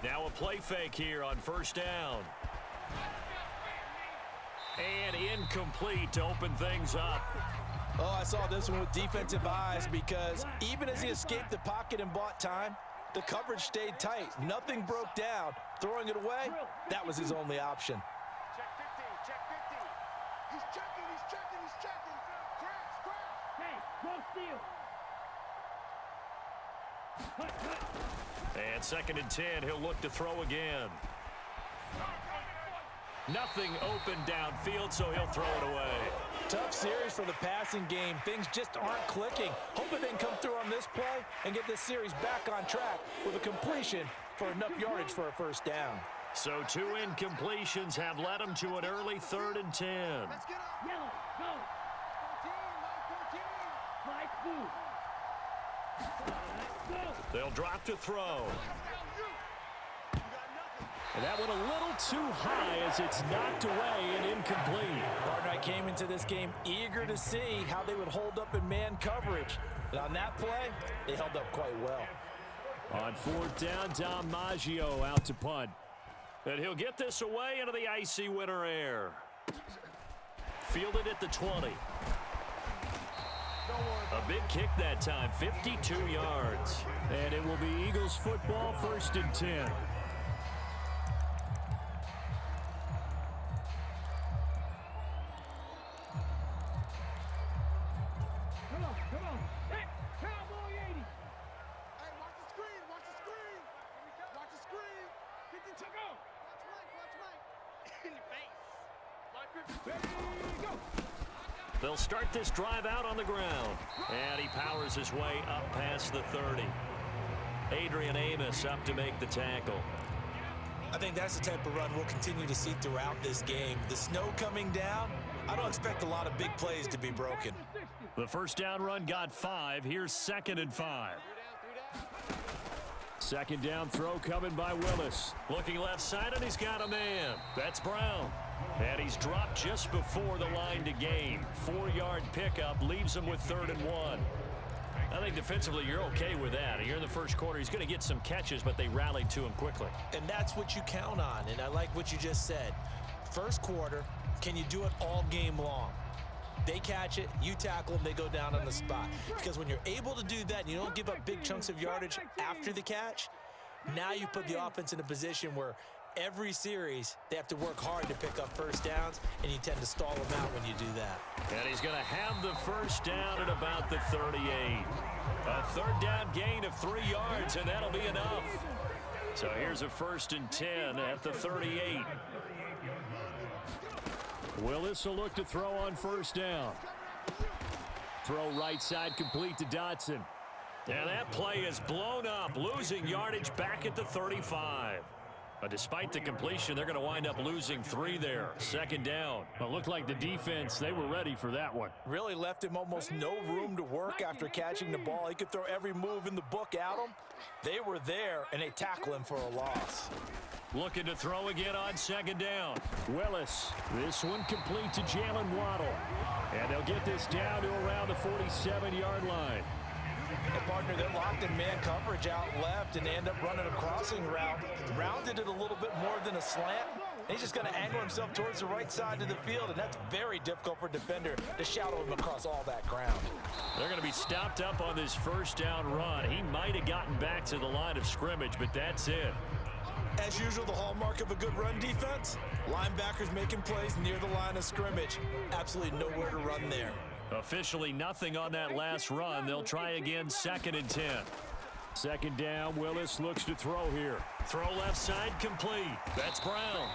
Now a play fake here on first down. And incomplete to open things up. Oh, I saw this one with defensive eyes because even as he escaped the pocket and bought time, the coverage stayed tight. Nothing broke down. Throwing it away, that was his only option. Check 50, check 50. He's checking, he's checking, he's checking. Crash. Hey, go steal. And 2nd and 10, he'll look to throw again. Nothing open downfield, so he'll throw it away. Tough series for the passing game. Things just aren't clicking. Hoping they can come through on this play and get this series back on track with a completion for enough yardage for a first down. So 2 incompletions have led them to an early 3rd and 10. Let's get up. Yellow, go. 14, Go. They'll drop to throw. And that went a little too high as it's knocked away and incomplete. Partner, I came into this game eager to see how they would hold up in man coverage. And on that play, they held up quite well. On 4th down, Dom Maggio out to punt. And he'll get this away into the icy winter air. Fielded at the 20. A big kick that time, 52 yards. And it will be Eagles football, 1st and 10. Come on. Hey, Cowboy 80. Hey, watch the screen, watch the screen. Watch the screen. 50 to go. Watch Mike. In your face. Ready, go. They'll start this drive out on the ground. And he powers his way up past the 30. Adrian Amos up to make the tackle. I think that's the type of run we'll continue to see throughout this game. The snow coming down, I don't expect a lot of big plays to be broken. The first down run got 5. Here's 2nd and 5. 2nd down throw coming by Willis. Looking left side, and he's got a man. That's Brown. And he's dropped just before the line to gain. 4-yard pickup leaves him with 3rd and 1. I think defensively you're okay with that. Here in the first quarter, he's going to get some catches, but they rallied to him quickly. And that's what you count on, and I like what you just said. First quarter, can you do it all game long? They catch it, you tackle them, they go down on the spot. Because when you're able to do that and you don't give up big chunks of yardage after the catch, now you put the offense in a position where every series they have to work hard to pick up first downs, and you tend to stall them out when you do that. And he's going to have the first down at about the 38. A 3rd down gain of 3 yards, and that'll be enough. So here's a 1st and 10 at the 38. Willis will look to throw on 1st down. Throw right side complete to Dotson. And that play is blown up, losing yardage back at the 35. But despite the completion, they're going to wind up losing 3 there. 2nd down. Well, it looked like the defense, they were ready for that one. Really left him almost no room to work after catching the ball. He could throw every move in the book at him. They were there, and they tackle him for a loss. Looking to throw again on 2nd down. Willis, this one complete to Jalen Waddle. And they'll get this down to around the 47-yard line. And partner, they're locked in man coverage out left, and they end up running a crossing route. Rounded it a little bit more than a slant. He's just going to angle himself towards the right side of the field, and that's very difficult for a defender to shadow him across all that ground. They're going to be stopped up on this first down run. He might have gotten back to the line of scrimmage, but that's it. As usual, the hallmark of a good run defense, linebackers making plays near the line of scrimmage. Absolutely nowhere to run there. Officially nothing on that last run. They'll try again, 2nd and 10. 2nd down, Willis looks to throw here. Throw left side complete. That's Brown.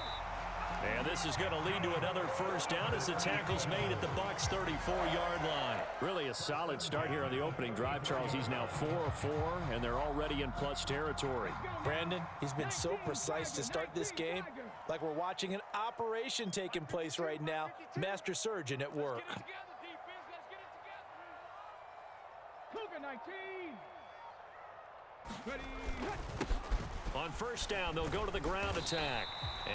And this is going to lead to another first down as the tackle's made at the Bucs' 34-yard line. Really a solid start here on the opening drive, Charles. He's now 4 of 4, and they're already in plus territory. Brandon, he's been so precise to start this game, like we're watching an operation taking place right now. Master surgeon at work. Cougar 19. Ready. On first down, they'll go to the ground attack.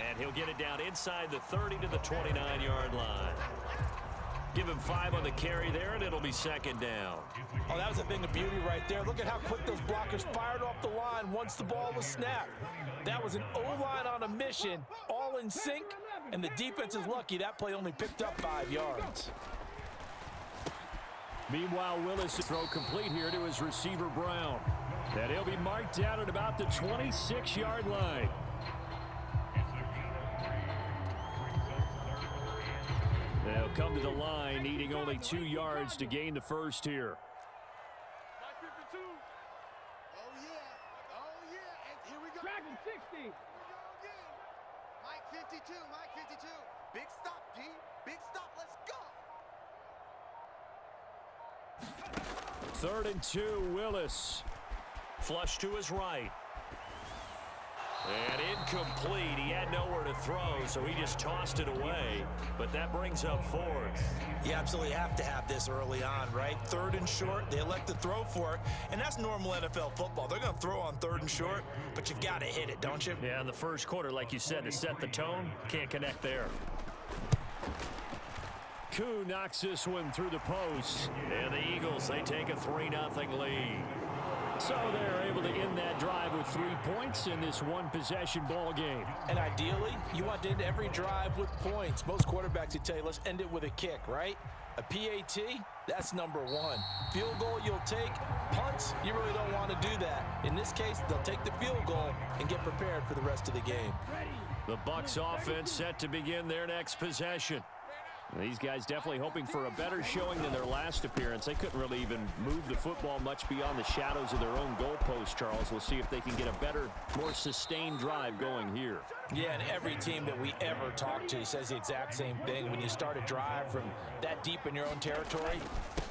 And he'll get it down inside the 30 to the 29-yard line. Give him 5 on the carry there, and it'll be second down. Oh, that was a thing of beauty right there. Look at how quick those blockers fired off the line once the ball was snapped. That was an O-line on a mission, all in sync, and the defense is lucky that play only picked up 5 yards. Meanwhile, Willis throw complete here to his receiver, Brown. And he'll be marked down at about the 26-yard line. They'll come to the line, needing only 2 yards to gain the first here. Mike 52. Oh, yeah. Oh, yeah. And here we go. Dragon 60. Here we go again. Mike 52. Mike 52. Big stop, D. Big stop. Let's go. 3rd and 2, Willis. Flush to his right. And incomplete. He had nowhere to throw, so he just tossed it away. But that brings up 4th. You absolutely have to have this early on, right? 3rd and short, they elect to throw for it, and that's normal NFL football. They're going to throw on 3rd and short, but you've got to hit it, don't you? Yeah, in the first quarter, like you said, to set the tone, can't connect there. Koo knocks this one through the post. And the Eagles, they take a 3-0 lead. So they're able to end that drive with 3 points in this one-possession ball game. And ideally, you want to end every drive with points. Most quarterbacks would tell you, let's end it with a kick, right? A PAT, that's number 1. Field goal, you'll take. Punts, you really don't want to do that. In this case, they'll take the field goal and get prepared for the rest of the game. The Bucs offense set to begin their next possession. These guys definitely hoping for a better showing than their last appearance. They couldn't really even move the football much beyond the shadows of their own goalpost, Charles. We'll see if they can get a better, more sustained drive going here. Yeah, and every team that we ever talk to says the exact same thing. When you start a drive from that deep in your own territory,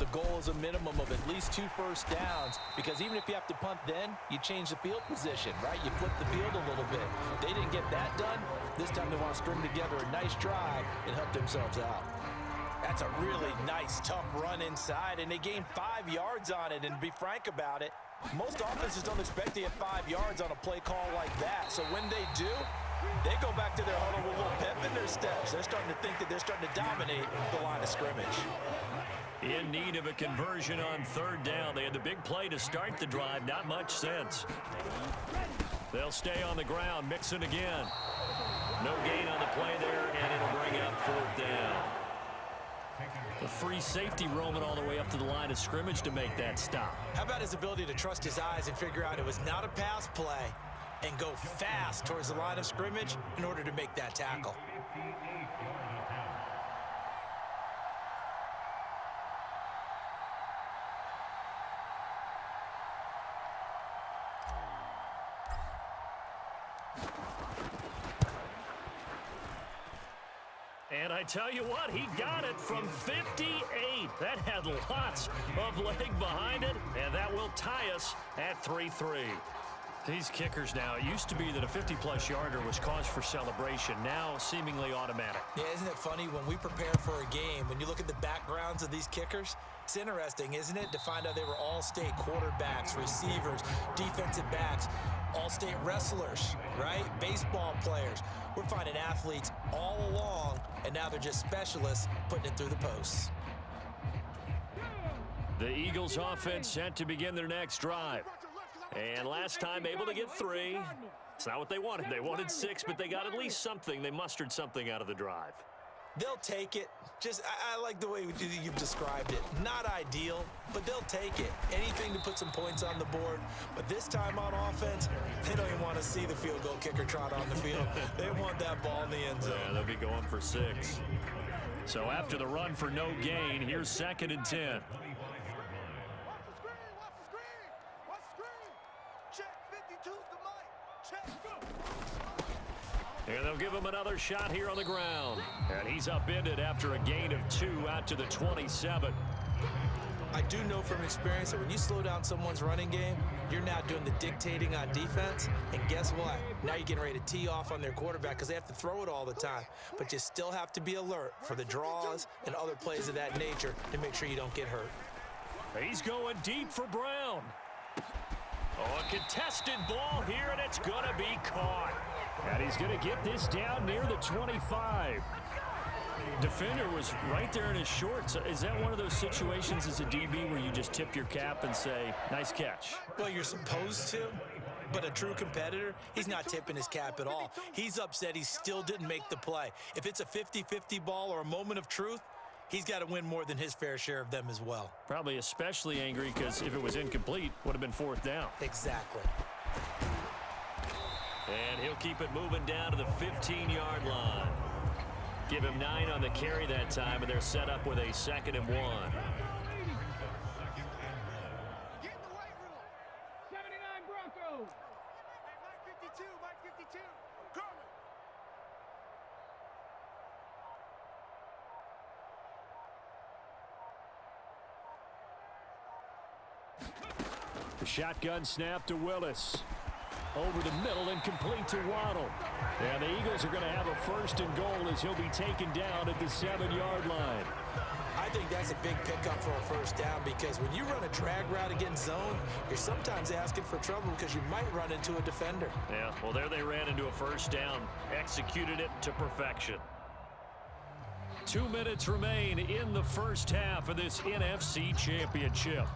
the goal is a minimum of at least 2 first downs, because even if you have to punt then, you change the field position, right? You flip the field a little bit. They didn't get that done. This time they want to string together a nice drive and help themselves out. That's a really nice, tough run inside, and they gained 5 yards on it. And to be frank about it, most offenses don't expect to get 5 yards on a play call like that. So when they do, they go back to their huddle with a little pep in their steps. They're starting to think that they're starting to dominate the line of scrimmage. In need of a conversion on 3rd down. They had the big play to start the drive. Not much sense. They'll stay on the ground. Mixon again. No gain on the play there, and it'll bring up 4th down. The free safety roaming all the way up to the line of scrimmage to make that stop. How about his ability to trust his eyes and figure out it was not a pass play and go fast towards the line of scrimmage in order to make that tackle? And I tell you what, he got it from 58. That had lots of leg behind it, and that will tie us at 3-3. These kickers now, it used to be that a 50-plus yarder was cause for celebration, now seemingly automatic. Yeah, isn't it funny when we prepare for a game, when you look at the backgrounds of these kickers, it's interesting, isn't it, to find out they were all-state quarterbacks, receivers, defensive backs, all-state wrestlers, right? Baseball players. We're finding athletes all along, and now they're just specialists putting it through the posts. The Eagles offense set to begin their next drive. And last time able to get 3. It's not what they wanted. They wanted 6, but they got at least something. They mustered something out of the drive. They'll take it. I like the way you've described it. Not ideal, but they'll take it. Anything to put some points on the board. But this time on offense, they don't even want to see the field goal kicker trot on the field. They want that ball in the end zone. Yeah, they'll be going for 6. So after the run for no gain, here's 2nd and 10. And they'll give him another shot here on the ground. And he's upended after a gain of 2 out to the 27. I do know from experience that when you slow down someone's running game, you're now doing the dictating on defense. And guess what? Now you're getting ready to tee off on their quarterback because they have to throw it all the time. But you still have to be alert for the draws and other plays of that nature to make sure you don't get hurt. He's going deep for Brown. Oh, a contested ball here, and it's going to be caught. And he's going to get this down near the 25. Defender was right there in his shorts. Is that one of those situations as a DB where you just tip your cap and say, nice catch? Well, you're supposed to, but a true competitor, he's not tipping his cap at all. He's upset he still didn't make the play. If it's a 50-50 ball or a moment of truth, he's got to win more than his fair share of them as well. Probably especially angry because if it was incomplete, would have been 4th down. Exactly. And he'll keep it moving down to the 15-yard line. Give him 9 on the carry that time, and they're set up with a 2nd and 1. Get in the weight room. 79 Broncos. Hey, Mike 52, Mike 52. Carmen. The shotgun snap to Willis. Over the middle and complete to Waddle. And the Eagles are going to have a 1st and goal as he'll be taken down at the 7-yard line. I think that's a big pickup for a 1st down because when you run a drag route against zone, you're sometimes asking for trouble because you might run into a defender. Yeah, well, there they ran into a 1st down. Executed it to perfection. 2 minutes remain in the first half of this NFC Championship.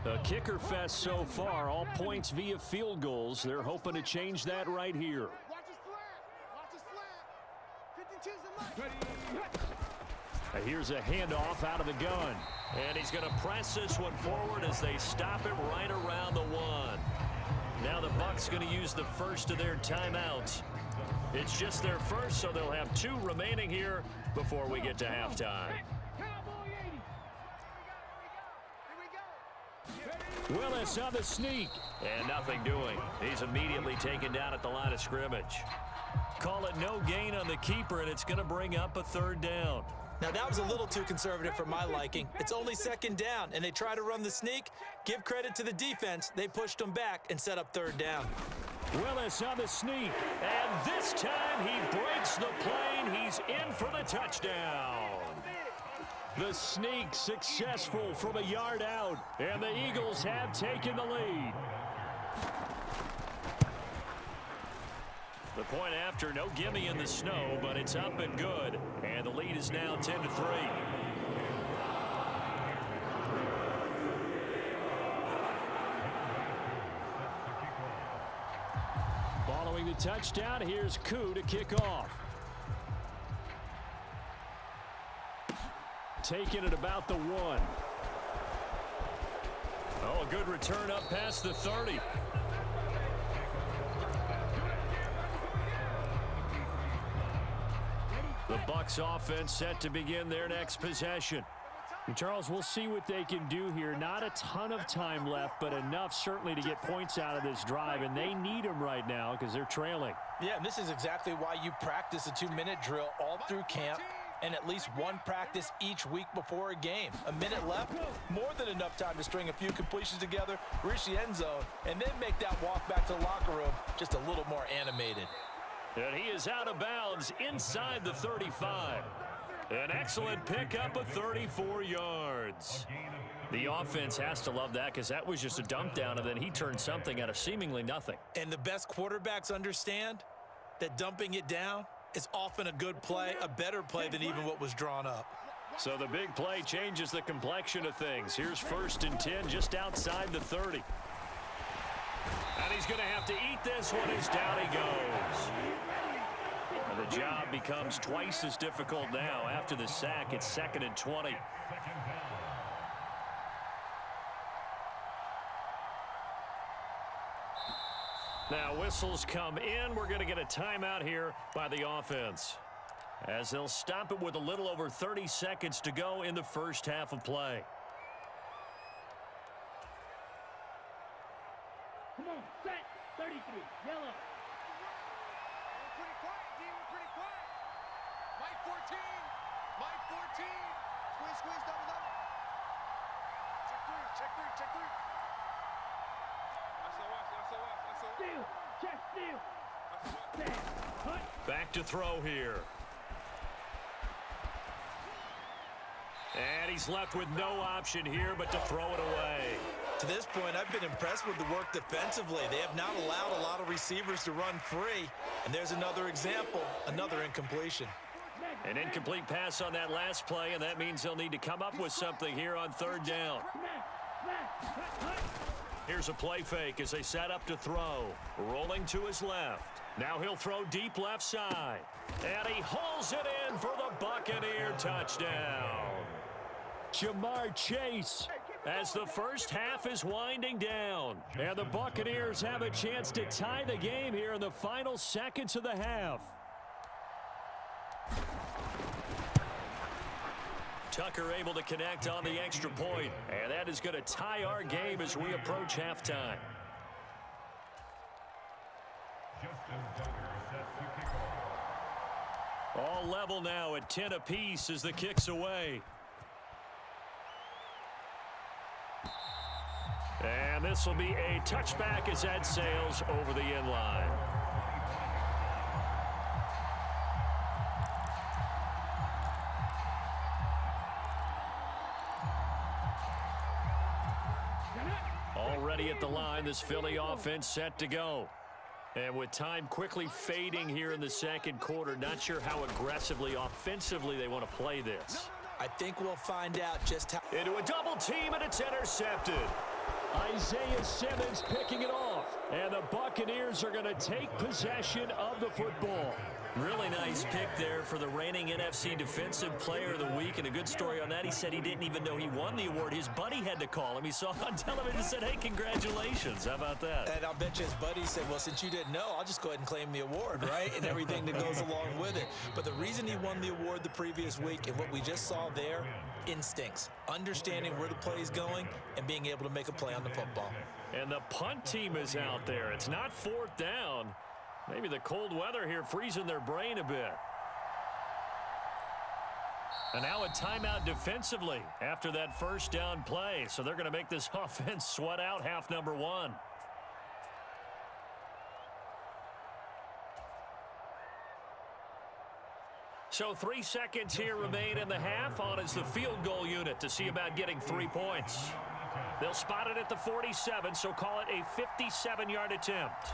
A kicker fest so far, all points via field goals. They're hoping to change that right here. Watch his flat. Watch his flat. 52's the mic. Here's a handoff out of the gun. And he's going to press this one forward as they stop it right around the 1. Now the Bucs going to use the first of their timeouts. It's just their first, so they'll have 2 remaining here before we get to halftime. Cowboy 80. Here we go. Willis on the sneak. And nothing doing. He's immediately taken down at the line of scrimmage. Call it no gain on the keeper, and it's going to bring up a 3rd down. Now, that was a little too conservative for my liking. It's only 2nd down, and they try to run the sneak. Give credit to the defense. They pushed them back and set up 3rd down. Willis on the sneak, and this time he breaks the plane. He's in for the touchdown. The sneak successful from a yard out, and the Eagles have taken the lead. The point after, no gimme in the snow, but it's up and good, and the lead is now 10-3. Following the touchdown, here's Koo to kick off. Taking it about the 1. Oh, a good return up past the 30. The Bucs offense set to begin their next possession. And Charles, we'll see what they can do here. Not a ton of time left, but enough certainly to get points out of this drive, and they need them right now because they're trailing. Yeah, and this is exactly why you practice a 2-minute drill all through camp and at least 1 practice each week before a game. A minute left, more than enough time to string a few completions together, reach the end zone, and then make that walk back to the locker room just a little more animated. And he is out of bounds inside the 35. An excellent pickup of 34 yards. The offense has to love that because that was just a dump down, and then he turned something out of seemingly nothing. And the best quarterbacks understand that dumping it down is often a good play, a better play than even what was drawn up. So the big play changes the complexion of things. Here's 1st and 10 just outside the 30. And he's going to have to eat this one as down he goes. And the job becomes twice as difficult now. After the sack, it's 2nd and 20. Now whistles come in. We're going to get a timeout here by the offense, as they'll stop it with a little over 30 seconds to go in the first half of play. Come on, set. 33. Yellow. We're pretty quiet, D. We're pretty quiet. Mike 14. Mike 14. Squeeze, squeeze, double, double. Check 3, check 3, check 3. Steal. Check steal. Stand. Hut. Back to throw here. And he's left with no option here but to throw it away. To this point, I've been impressed with the work defensively. They have not allowed a lot of receivers to run free. And there's another example, another incompletion. An incomplete pass on that last play, and that means they'll need to come up with something here on third down. Here's a play fake as they set up to throw. Rolling to his left. Now he'll throw deep left side. And he hauls it in for the Buccaneer touchdown. Jamar Chase as the first half is winding down. And the Buccaneers have a chance to tie the game here in the final seconds of the half. Tucker able to connect on the extra point, and that is going to tie our game as we approach halftime. All level now at 10 apiece as the kick's away. And this will be a touchback as that sails over the end line. Already at the line, this Philly offense set to go. And with time quickly fading here in the second quarter, not sure how aggressively, offensively they want to play this. I think we'll find out just how. Into a double team, and it's intercepted. Isaiah Simmons picking it off. And the Buccaneers are going to take possession of the football. Really nice pick there for the reigning NFC Defensive Player of the Week. And a good story on that, he said he didn't even know he won the award. His buddy had to call him. He saw it on television and said, hey, congratulations. How about that? And I'll bet you his buddy said, well, since you didn't know, I'll just go ahead and claim the award, right? And everything that goes along with it. But the reason he won the award the previous week and what we just saw there, instincts, understanding where the play is going and being able to make a play on the football. And the punt team is out there. It's not fourth down. Maybe the cold weather here freezing their brain a bit. And now a timeout defensively after that first down play. So they're going to make this offense sweat out half number one. So 3 seconds here remain in the half. On is the field goal unit to see about getting 3 points. They'll spot it at the 47, so call it a 57-yard attempt.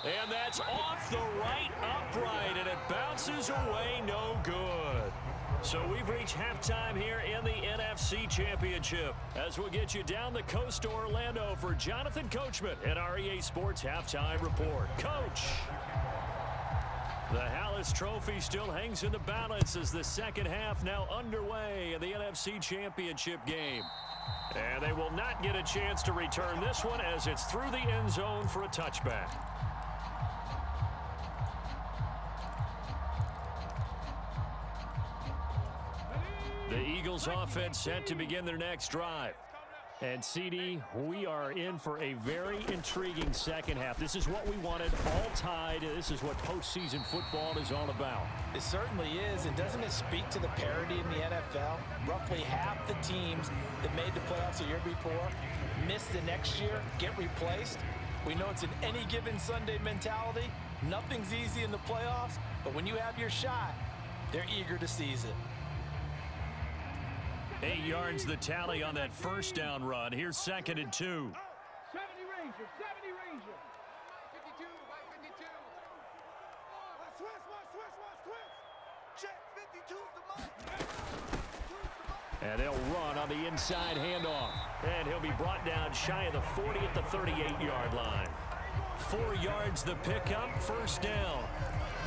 And that's off the right upright, and it bounces away no good. So we've reached halftime here in the NFC Championship. As we'll get you down the coast to Orlando for Jonathan Coachman at our EA Sports Halftime Report. Coach! The Hallis Trophy still hangs in the balance as the second half now underway in the NFC Championship game. And they will not get a chance to return this one as it's through the end zone for a touchback. The Eagles offense set to begin their next drive. And, CD, we are in for a very intriguing second half. This is what we wanted, all tied. This is what postseason football is all about. It certainly is, and doesn't it speak to the parity in the NFL? Roughly half the teams that made the playoffs the year before miss the next year, get replaced. We know it's an any given Sunday mentality. Nothing's easy in the playoffs, but when you have your shot, they're eager to seize it. 8 yards the tally on that first down run. Here's 2nd and 2. 70 Ranger, 70 Ranger. 52, right 52. Switch. Check 52's the mark. And they'll run on the inside handoff. And he'll be brought down shy of the 40 at the 38-yard line. 4 yards the pickup, first down.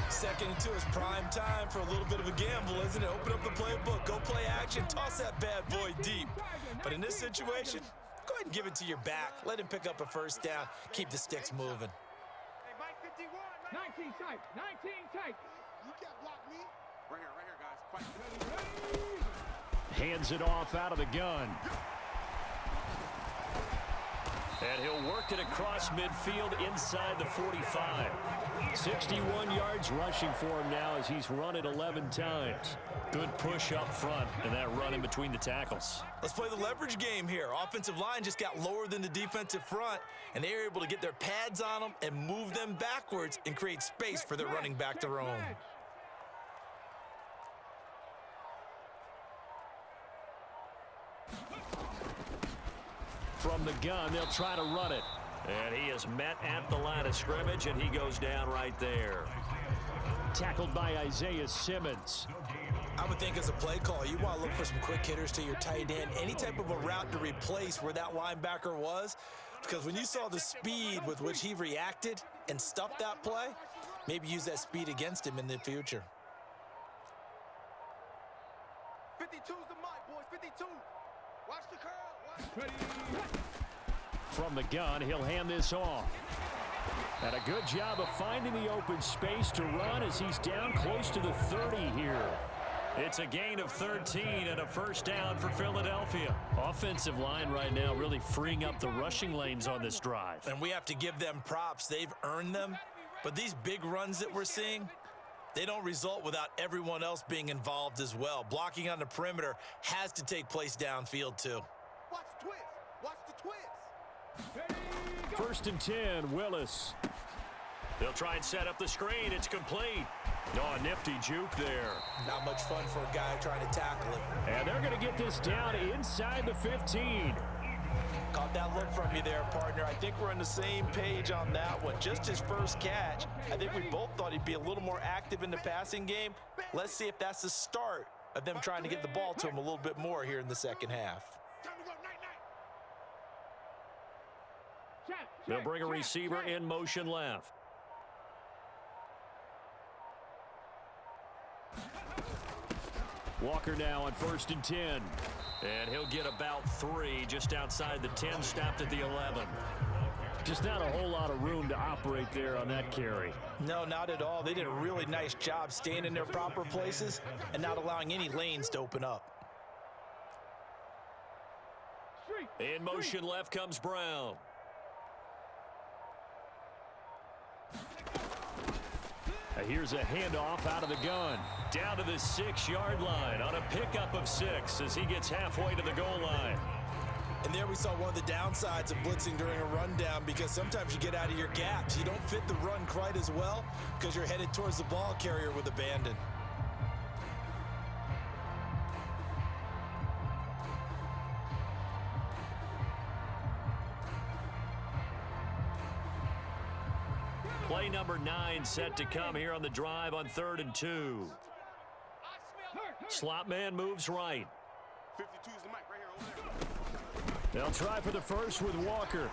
2nd and 2 is prime time for a little bit of a gamble, isn't it? Open up the playbook, go play action, toss that bad boy deep. But in this situation, go ahead and give it to your back. Let him pick up a first down. Keep the sticks moving. Hey, Mike 51. 19 tight, 19 tight. You can't block me. Right here, guys. Fight. Hands it off out of the gun. And he'll work it across midfield inside the 45. 61 yards rushing for him now as he's run it 11 times. Good push up front and that run in between the tackles. Let's play the leverage game here. Offensive line just got lower than the defensive front, and they were able to get their pads on them and move them backwards and create space for their running back to roam. From the gun, they'll try to run it. And he is met at the line of scrimmage, and he goes down right there. Tackled by Isaiah Simmons. I would think as a play call, you want to look for some quick hitters to your tight end, any type of a route to replace where that linebacker was, because when you saw the speed with which he reacted and stuffed that play, maybe use that speed against him in the future. 52's the mic, boys. 52. Watch the curl. From the gun, he'll hand this off. And a good job of finding the open space to run as he's down close to the 30 here. It's a gain of 13 and a first down for Philadelphia. Offensive line right now really freeing up the rushing lanes on this drive. And we have to give them props. They've earned them. But these big runs that we're seeing, they don't result without everyone else being involved as well. Blocking on the perimeter has to take place downfield too. Watch the twist. Watch the twist. First and 10, Willis. They'll try and set up the screen. It's complete. Oh, a nifty juke there. Not much fun for a guy trying to tackle him. And they're going to get this down inside the 15. Caught that look from you there, partner. I think we're on the same page on that one. Just his first catch. I think we both thought he'd be a little more active in the passing game. Let's see if that's the start of them trying to get the ball to him a little bit more here in the second half. They'll bring a receiver in motion left. Walker now on first and 10. And he'll get about 3 just outside the 10, stopped at the 11. Just not a whole lot of room to operate there on that carry. No, not at all. They did a really nice job staying in their proper places and not allowing any lanes to open up. In motion left comes Brown. Here's a handoff out of the gun. Down to the 6-yard line on a pickup of 6 as he gets halfway to the goal line. And there we saw one of the downsides of blitzing during a rundown, because sometimes you get out of your gaps. You don't fit the run quite as well because you're headed towards the ball carrier with abandon. Play number 9 set to come here on the drive on 3rd and 2. Slot man moves right. 52's the mic right here over there. They'll try for the first with Walker.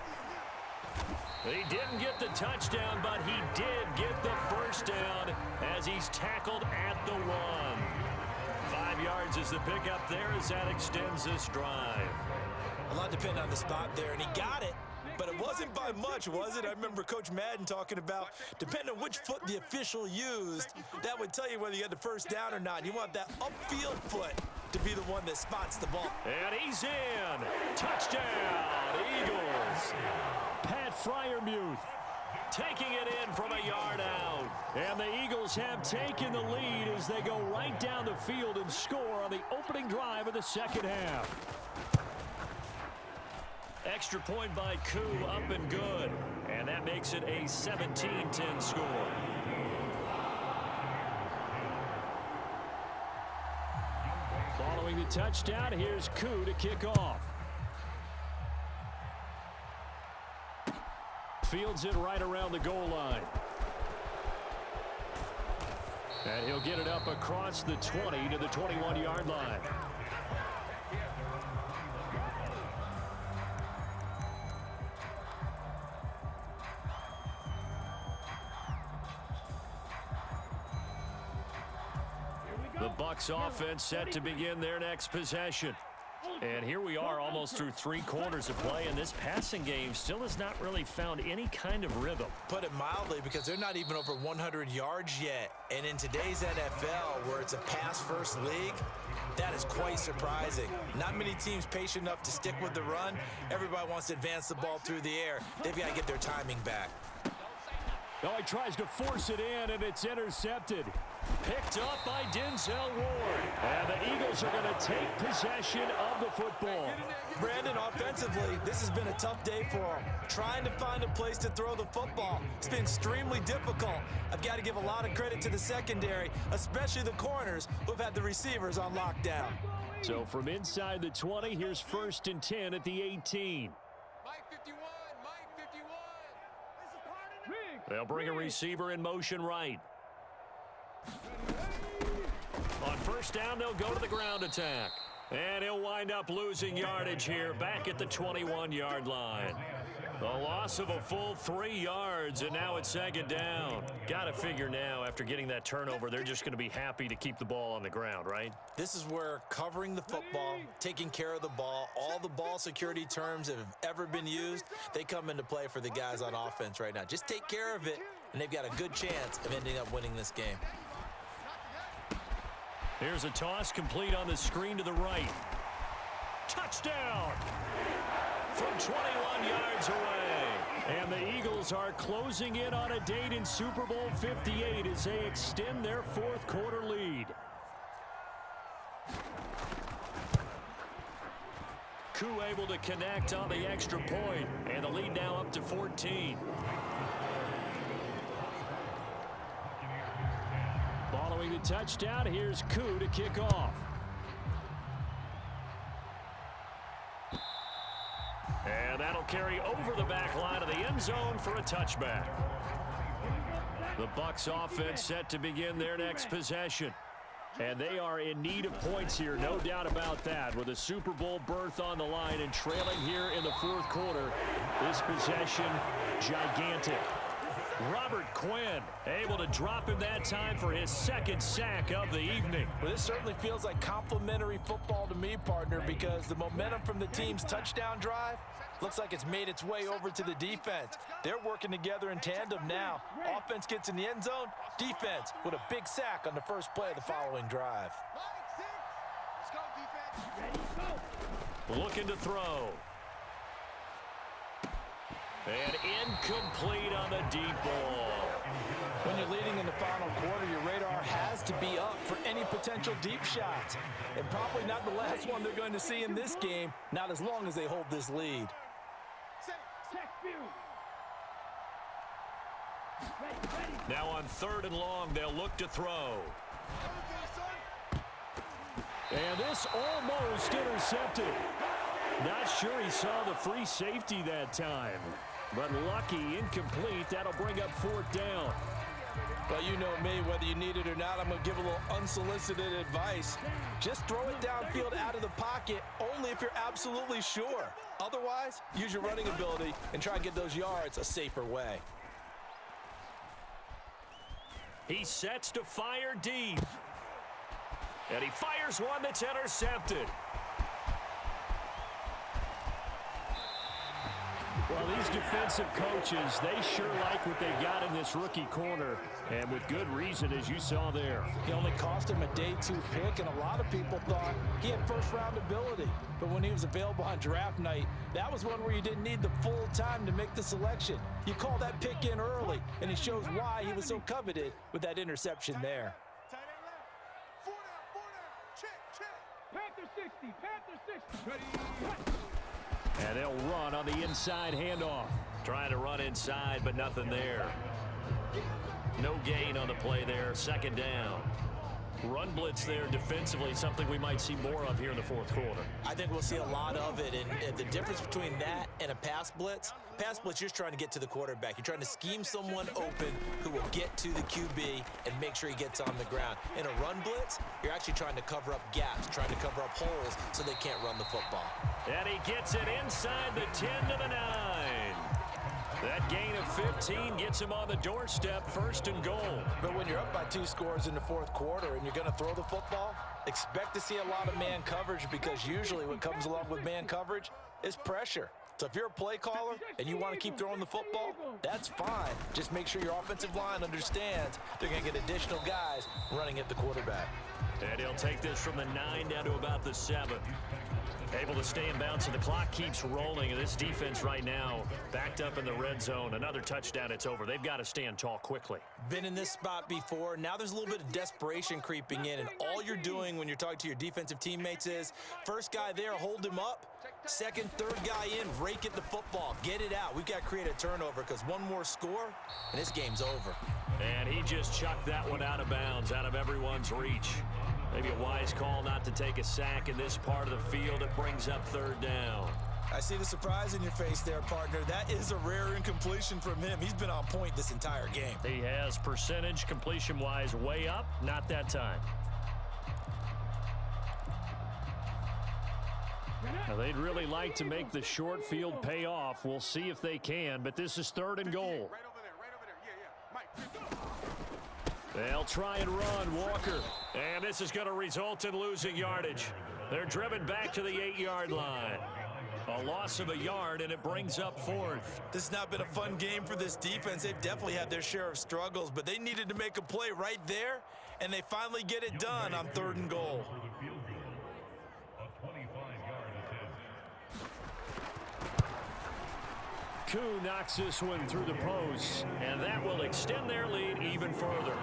He didn't get the touchdown, but he did get the first down as he's tackled at the 1. 5 yards is the pickup there as that extends this drive. A lot depended on the spot there, and he got it. But it wasn't by much, was it? I remember Coach Madden talking about, depending on which foot the official used, that would tell you whether you had the first down or not. You want that upfield foot to be the one that spots the ball. And he's in. Touchdown, Eagles. Pat Freiermuth Taking it in from a yard out. And the Eagles have taken the lead as they go right down the field and score on the opening drive of the second half. Extra point by Koo, up and good. And that makes it a 17-10 score. Following the touchdown, here's Koo to kick off. Fields it right around the goal line. And he'll get it up across the 20 to the 21-yard line. The Bucs offense set to begin their next possession. And here we are almost through 3 quarters of play, and this passing game still has not really found any kind of rhythm. Put it mildly, because they're not even over 100 yards yet. And in today's NFL, where it's a pass-first league, that is quite surprising. Not many teams patient enough to stick with the run. Everybody wants to advance the ball through the air. They've got to get their timing back. Oh, he tries to force it in, and it's intercepted. Picked up by Denzel Ward. And the Eagles are going to take possession of the football. Brandon, offensively, this has been a tough day for them. Trying to find a place to throw the football. It's been extremely difficult. I've got to give a lot of credit to the secondary, especially the corners who've had the receivers on lockdown. So from inside the 20, here's 1st and 10 at the 18. They'll bring a receiver in motion right. On first down, they'll go to the ground attack. And he'll wind up losing yardage here back at the 21-yard line. A loss of a full 3 yards, and now it's second down. Got to figure now, after getting that turnover, they're just going to be happy to keep the ball on the ground, right? This is where covering the football, taking care of the ball, all the ball security terms that have ever been used, they come into play for the guys on offense right now. Just take care of it, and they've got a good chance of ending up winning this game. Here's a toss complete on the screen to the right. Touchdown! From 21 yards away. And the Eagles are closing in on a date in Super Bowl 58 as they extend their fourth quarter lead. Koo able to connect on the extra point, and the lead now up to 14. Following the touchdown, here's Koo to kick off. And that'll carry over the back line of the end zone for a touchback. The Bucs offense set to begin their next possession. And they are in need of points here, no doubt about that. With a Super Bowl berth on the line and trailing here in the fourth quarter, this possession, gigantic. Robert Quinn able to drop him that time for his second sack of the evening. Well, this certainly feels like complimentary football to me, partner, because the momentum from the team's touchdown drive looks like it's made its way over to the defense. They're working together in tandem now. Offense gets in the end zone, defense with a big sack on the first play of the following drive. Let's go, defense. Looking to throw. And incomplete on the deep ball. When you're leading in the final quarter, your radar has to be up for any potential deep shots. And probably not the last one they're going to see in this game, not as long as they hold this lead. Now on 3rd and long, they'll look to throw. And this almost intercepted. Not sure he saw the free safety that time. But lucky, incomplete. That'll bring up 4th down. Well, you know me, whether you need it or not, I'm going to give a little unsolicited advice. Just throw it downfield out of the pocket, only if you're absolutely sure. Otherwise, use your running ability and try and get those yards a safer way. He sets to fire deep. And he fires one that's intercepted. Well, these defensive coaches, they sure like what they got in this rookie corner, and with good reason, as you saw there. He only cost him a day 2 pick, and a lot of people thought he had first-round ability. But when he was available on draft night, that was one where you didn't need the full time to make the selection. You call that pick in early, and it shows why he was so coveted with that interception there. Tight end left. 4 down. Check. Panther 60, Panther 60. And they'll run on the inside handoff. Trying to run inside, but nothing there. No gain on the play there. 2nd down. Run blitz there defensively, something we might see more of here in the fourth quarter. I think we'll see a lot of it, and the difference between that and a pass blitz, you're just trying to get to the quarterback. You're trying to scheme someone open who will get to the QB and make sure he gets on the ground. In a run blitz, you're actually trying to cover up gaps, trying to cover up holes so they can't run the football. And he gets it inside the 10 to the 9. That gain of 15 gets him on the doorstep, 1st and goal. But when you're up by 2 scores in the fourth quarter and you're going to throw the football, expect to see a lot of man coverage, because usually what comes along with man coverage is pressure. So if you're a play caller and you want to keep throwing the football, that's fine. Just make sure your offensive line understands they're going to get additional guys running at the quarterback. And he'll take this from the 9 down to about the 7. Able to stay in bounds, and the clock keeps rolling. And this defense right now backed up in the red zone. Another touchdown, it's over. They've got to stand tall quickly. Been in this spot before. Now there's a little bit of desperation creeping in, and all you're doing when you're talking to your defensive teammates is, first guy there, hold him up. Second, third guy in, rake at the football. Get it out. We've got to create a turnover, because one more score, and this game's over. And he just chucked that one out of bounds, out of everyone's reach. Maybe a wise call not to take a sack in this part of the field. It brings up 3rd down. I see the surprise in your face there, partner. That is a rare incompletion from him. He's been on point this entire game. He has percentage completion-wise way up, not that time. Now, they'd really like to make the short field pay off. We'll see if they can, but this is 3rd and goal. Right over there. Yeah, yeah. Mike. They'll try and run, Walker. And this is going to result in losing yardage. They're driven back to the 8-yard line. A loss of a yard, and it brings up 4th. This has not been a fun game for this defense. They've definitely had their share of struggles, but they needed to make a play right there, and they finally get it done on 3rd and goal. Koo knocks this one through the post, and that will extend their lead even further.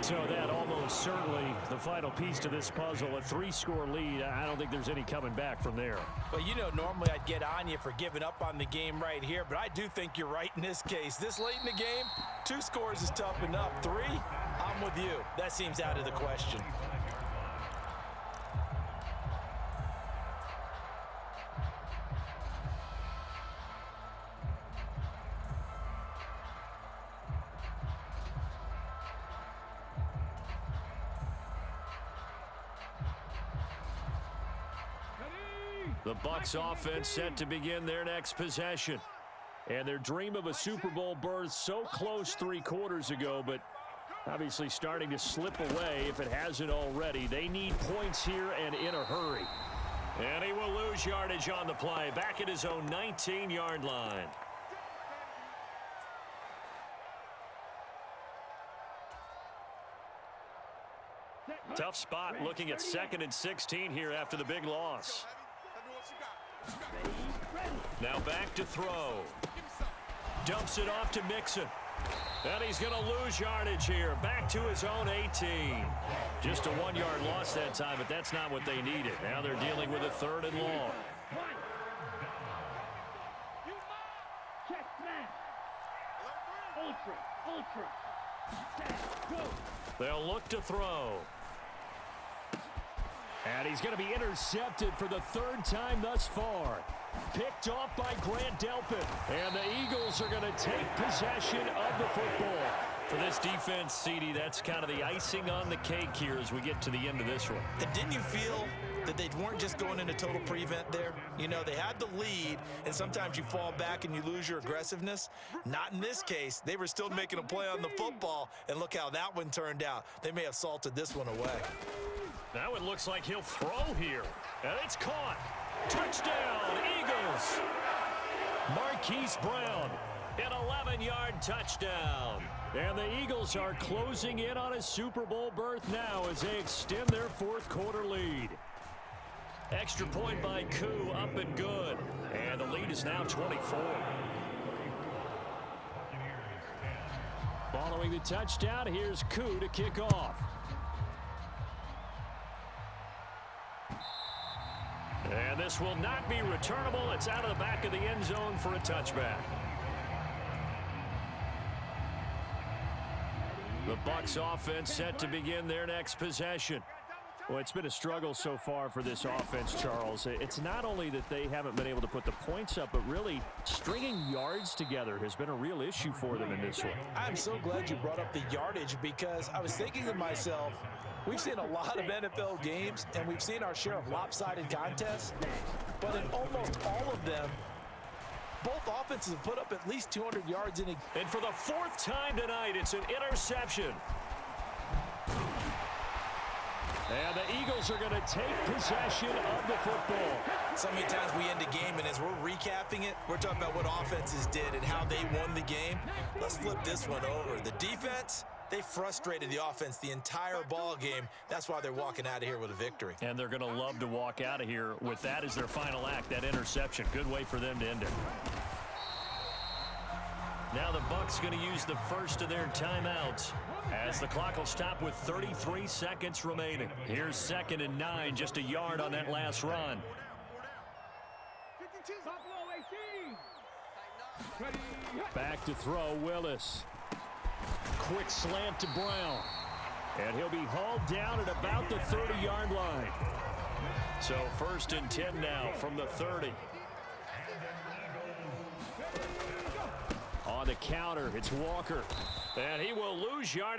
So that almost certainly the final piece to this puzzle, a 3-score lead. I don't think there's any coming back from there. Well, you know, normally I'd get on you for giving up on the game right here, but I do think you're right in this case. This late in the game, 2 scores is tough enough. 3, I'm with you. That seems out of the question. The Bucs offense set to begin their next possession. And their dream of a Super Bowl berth so close 3 quarters ago, but obviously starting to slip away if it hasn't already. They need points here and in a hurry. And he will lose yardage on the play, back at his own 19-yard line. Tough spot looking at 2nd and 16 here after the big loss. Now back to throw. Dumps it off to Mixon. And he's going to lose yardage here. Back to his own 18. Just a 1-yard loss that time, but that's not what they needed. Now they're dealing with a 3rd and long. Check snap. Ultra. Snap. Go. They'll look to throw. And he's going to be intercepted for the 3rd time thus far. Picked off by Grant Delpit. And the Eagles are going to take possession of the football. For this defense, CD, that's kind of the icing on the cake here as we get to the end of this one. And didn't you feel that they weren't just going into total prevent there? You know, they had the lead, and sometimes you fall back and you lose your aggressiveness. Not in this case. They were still making a play on the football, and look how that one turned out. They may have salted this one away. Now it looks like he'll throw here. And it's caught. Touchdown, Eagles. Marquise Brown, an 11-yard touchdown. And the Eagles are closing in on a Super Bowl berth now as they extend their 4th quarter lead. Extra point by Koo, up and good. And the lead is now 24. Following the touchdown, here's Koo to kick off. And this will not be returnable. It's out of the back of the end zone for a touchback. The Bucs offense set to begin their next possession. Well, it's been a struggle so far for this offense, Charles. It's not only that they haven't been able to put the points up, but really stringing yards together has been a real issue for them in this one. I'm so glad you brought up the yardage because I was thinking to myself, we've seen a lot of NFL games, and we've seen our share of lopsided contests, but in almost all of them, both offenses have put up at least 200 yards in a... And for the 4th time tonight, it's an interception. And the Eagles are going to take possession of the football. So many times we end a game, and as we're recapping it, we're talking about what offenses did and how they won the game. Let's flip this one over. The defense, they frustrated the offense the entire ball game. That's why they're walking out of here with a victory. And they're going to love to walk out of here with that as their final act, that interception. Good way for them to end it. Now the Bucs going to use the first of their timeouts as the clock will stop with 33 seconds remaining. Here's 2nd and 9, just a yard on that last run. Buffalo 18. Ready. Back to throw, Willis. Quick slant to Brown. And he'll be hauled down at about the 30-yard line. So 1st and 10 now from the 30. on the counter. It's Walker. And he will lose yardage.